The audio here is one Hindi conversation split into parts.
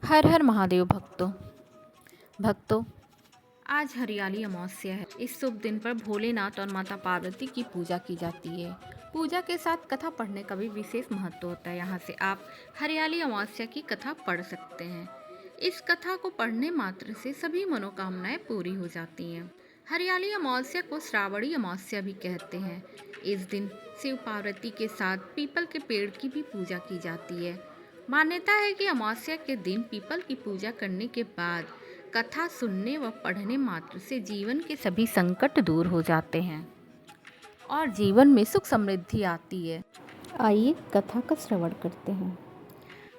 हर हर महादेव भक्तों, आज हरियाली अमावस्या है। इस शुभ दिन पर भोलेनाथ और माता पार्वती की पूजा की जाती है। पूजा के साथ कथा पढ़ने का भी विशेष महत्व होता है। यहाँ से आप हरियाली अमावस्या की कथा पढ़ सकते हैं। इस कथा को पढ़ने मात्र से सभी मनोकामनाएं पूरी हो जाती हैं। हरियाली अमावस्या को श्रावणी अमावस्या भी कहते हैं। इस दिन शिव पार्वती के साथ पीपल के पेड़ की भी पूजा की जाती है। मान्यता है कि अमावस्या के दिन पीपल की पूजा करने के बाद कथा सुनने व पढ़ने मात्र से जीवन के सभी संकट दूर हो जाते हैं और जीवन में सुख समृद्धि आती है। आइए कथा का श्रवण करते हैं।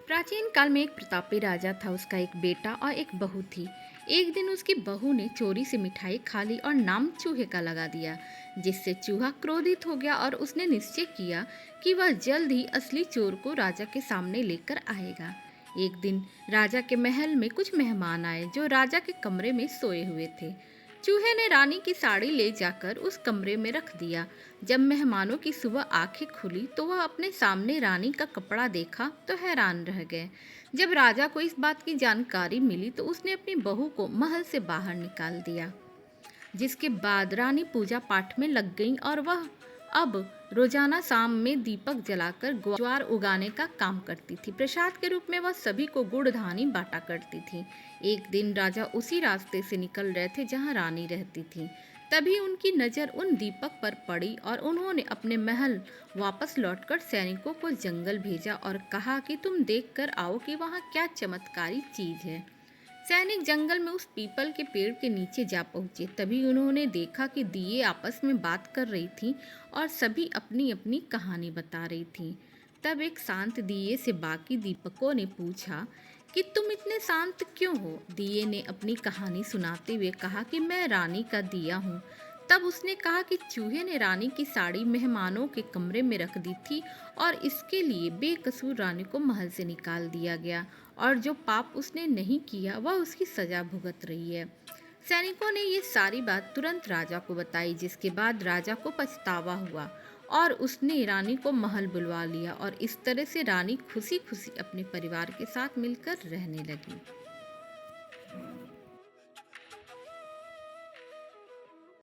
प्राचीन काल में एक प्रतापी राजा था। उसका एक बेटा और एक बहू थी। एक दिन उसकी बहू ने चोरी से मिठाई खा ली और नाम चूहे का लगा दिया, जिससे चूहा क्रोधित हो गया और उसने निश्चय किया कि वह जल्द ही असली चोर को राजा के सामने लेकर आएगा। एक दिन राजा के महल में कुछ मेहमान आए जो राजा के कमरे में सोए हुए थे। चूहे ने रानी की साड़ी ले जाकर उस कमरे में रख दिया। जब मेहमानों की सुबह आंखें खुली तो वह अपने सामने रानी का कपड़ा देखा तो हैरान रह गए। जब राजा को इस बात की जानकारी मिली तो उसने अपनी बहू को महल से बाहर निकाल दिया, जिसके बाद रानी पूजा पाठ में लग गई और वह अब रोजाना शाम में दीपक जलाकर ज्वार उगाने का काम करती थी। प्रसाद के रूप में वह सभी को गुड़ धानी बांटा करती थी। एक दिन राजा उसी रास्ते से निकल रहे थे जहां रानी रहती थी। तभी उनकी नज़र उन दीपक पर पड़ी और उन्होंने अपने महल वापस लौटकर सैनिकों को जंगल भेजा और कहा कि तुम देख कर आओ कि वहाँ क्या चमत्कारी चीज़ है। सैनिक जंगल में उस पीपल के पेड़ के नीचे जा पहुंचे। तभी उन्होंने देखा कि दिए आपस में बात कर रही थीं और सभी अपनी अपनी कहानी बता रही थीं। तब एक शांत दिए से बाकी दीपकों ने पूछा कि तुम इतने शांत क्यों हो। दिए ने अपनी कहानी सुनाते हुए कहा कि मैं रानी का दिया हूँ। तब उसने कहा कि चूहे ने रानी की साड़ी मेहमानों के कमरे में रख दी थी और इसके लिए बेकसूर रानी को महल से निकाल दिया गया और जो पाप उसने नहीं किया वह उसकी सजा भुगत रही है। सैनिकों ने ये सारी बात तुरंत राजा को बताई, जिसके बाद राजा को पछतावा हुआ और उसने रानी को महल बुलवा लिया और इस तरह से रानी खुशी खुशी अपने परिवार के साथ मिलकर रहने लगी।